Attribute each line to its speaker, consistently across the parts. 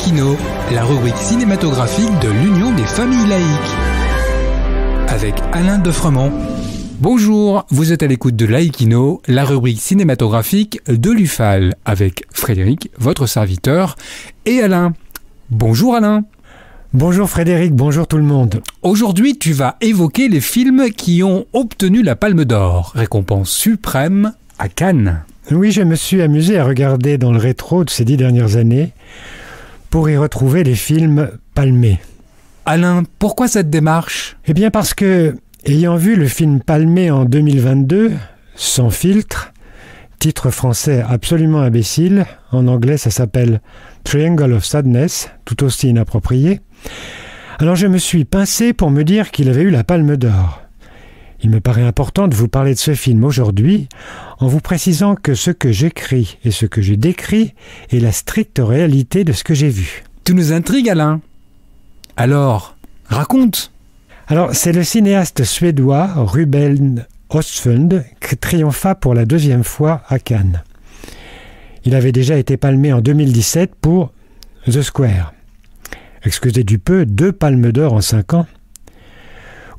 Speaker 1: Laïkino, la rubrique cinématographique de l'Union des familles laïques. Avec Alain Defremont. Bonjour, vous êtes à l'écoute de Laïkino, la rubrique cinématographique de l'UFAL, avec Frédéric, votre serviteur, et Alain. Bonjour Alain.
Speaker 2: Bonjour Frédéric, bonjour tout le monde.
Speaker 1: Aujourd'hui, tu vas évoquer les films qui ont obtenu la Palme d'Or, récompense suprême à Cannes.
Speaker 2: Oui, je me suis amusé à regarder dans le rétro de ces 10 dernières années pour y retrouver les films palmés.
Speaker 1: Alain, pourquoi cette démarche ?
Speaker 2: Eh bien parce que, ayant vu le film palmé en 2022, Sans filtre, titre français absolument imbécile, en anglais ça s'appelle Triangle of Sadness, tout aussi inapproprié, alors je me suis pincé pour me dire qu'il avait eu la Palme d'Or. Il me paraît important de vous parler de ce film aujourd'hui en vous précisant que ce que j'écris et ce que je décris est la stricte réalité de ce que j'ai vu.
Speaker 1: Tu nous intrigues Alain. Alors, raconte.
Speaker 2: Alors, c'est le cinéaste suédois Ruben Östlund qui triompha pour la 2e fois à Cannes. Il avait déjà été palmé en 2017 pour The Square. Excusez du peu, 2 palmes d'or en 5 ans.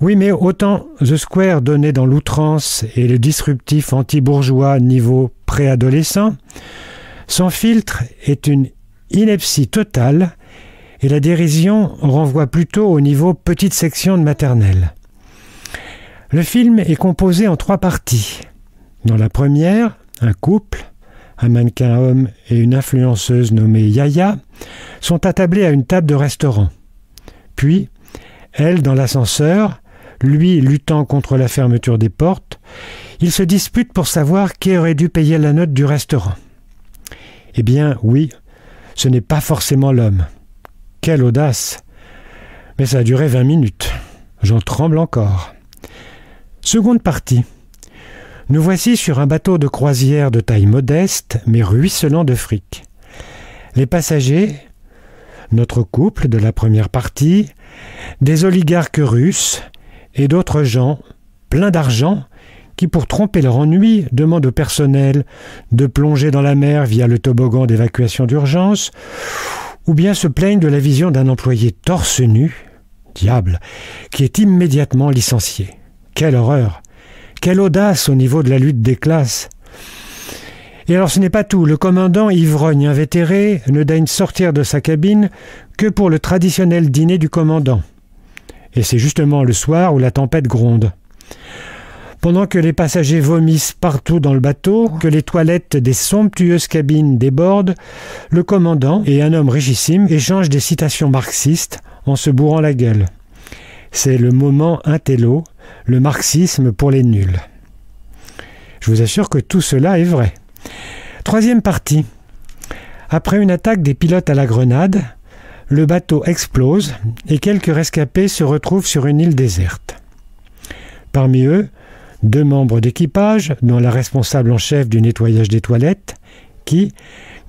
Speaker 2: Oui, mais autant The Square donnait dans l'outrance et le disruptif anti-bourgeois niveau préadolescent, Sans filtre est une ineptie totale et la dérision renvoie plutôt au niveau petite section de maternelle. Le film est composé en 3 parties. Dans la première, un couple, un mannequin homme et une influenceuse nommée Yaya, sont attablés à une table de restaurant. Puis, elle dans l'ascenseur, lui luttant contre la fermeture des portes, ils se disputent pour savoir qui aurait dû payer la note du restaurant. Eh bien, oui, ce n'est pas forcément l'homme. Quelle audace! Mais ça a duré 20 minutes. J'en tremble encore. Seconde partie. Nous voici sur un bateau de croisière de taille modeste, mais ruisselant de fric. Les passagers, notre couple de la première partie, des oligarques russes et d'autres gens, pleins d'argent, qui pour tromper leur ennui demandent au personnel de plonger dans la mer via le toboggan d'évacuation d'urgence, ou bien se plaignent de la vision d'un employé torse nu, diable, qui est immédiatement licencié. Quelle horreur! Quelle audace au niveau de la lutte des classes! Et alors ce n'est pas tout, le commandant ivrogne invétéré ne daigne sortir de sa cabine que pour le traditionnel dîner du commandant. Et c'est justement le soir où la tempête gronde. Pendant que les passagers vomissent partout dans le bateau, que les toilettes des somptueuses cabines débordent, le commandant et un homme richissime échangent des citations marxistes en se bourrant la gueule. C'est le moment intello, le marxisme pour les nuls. Je vous assure que tout cela est vrai. Troisième partie. Après une attaque des pilotes à la grenade, le bateau explose et quelques rescapés se retrouvent sur une île déserte. Parmi eux, 2 membres d'équipage, dont la responsable en chef du nettoyage des toilettes, qui,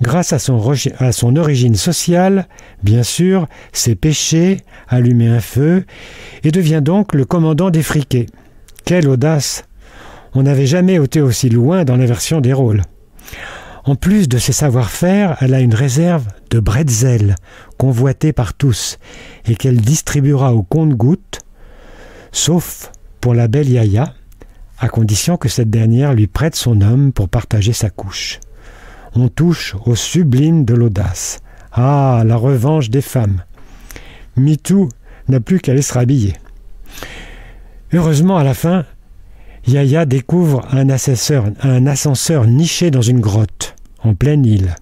Speaker 2: grâce à son origine sociale, bien sûr, s'est pêché, allumé un feu, et devient donc le commandant des friqués. Quelle audace! On n'avait jamais été aussi loin dans l'inversion des rôles. En plus de ses savoir-faire, elle a une réserve de bretzel, convoitée par tous, et qu'elle distribuera au compte-gouttes, sauf pour la belle Yaya, à condition que cette dernière lui prête son homme pour partager sa couche. On touche au sublime de l'audace. Ah, la revanche des femmes. MeToo n'a plus qu'à aller se rhabiller. Heureusement, à la fin, Yaya découvre un ascenseur niché dans une grotte, en pleine île.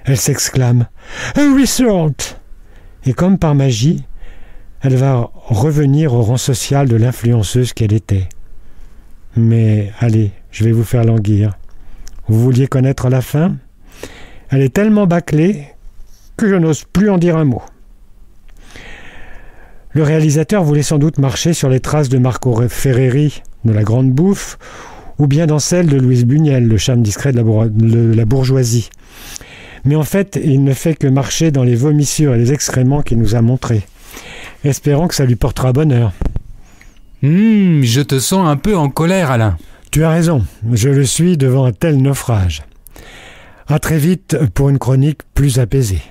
Speaker 2: Elle s'exclame « Un resort !» Et comme par magie, elle va revenir au rang social de l'influenceuse qu'elle était. Mais allez, je vais vous faire languir. Vous vouliez connaître la fin ? Elle est tellement bâclée que je n'ose plus en dire un mot. Le réalisateur voulait sans doute marcher sur les traces de Marco Ferreri, de La Grande Bouffe, ou bien dans celle de Louise Buñuel, Le charme discret de la bourgeoisie. Mais en fait, il ne fait que marcher dans les vomissures et les excréments qu'il nous a montrés. Espérons que ça lui portera bonheur.
Speaker 1: Je te sens un peu en colère, Alain.
Speaker 2: Tu as raison, je le suis devant un tel naufrage. À très vite pour une chronique plus apaisée.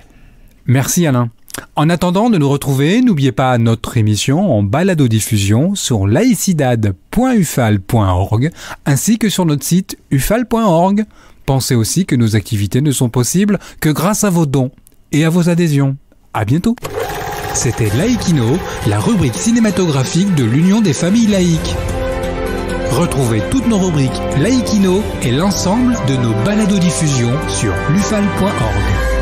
Speaker 1: Merci Alain. En attendant de nous retrouver, n'oubliez pas notre émission en balado-diffusion sur laicidad.ufal.org ainsi que sur notre site ufal.org. Pensez aussi que nos activités ne sont possibles que grâce à vos dons et à vos adhésions. À bientôt. C'était Laïkino, la rubrique cinématographique de l'Union des familles laïques. Retrouvez toutes nos rubriques Laïkino et l'ensemble de nos balados-diffusions sur lufal.org.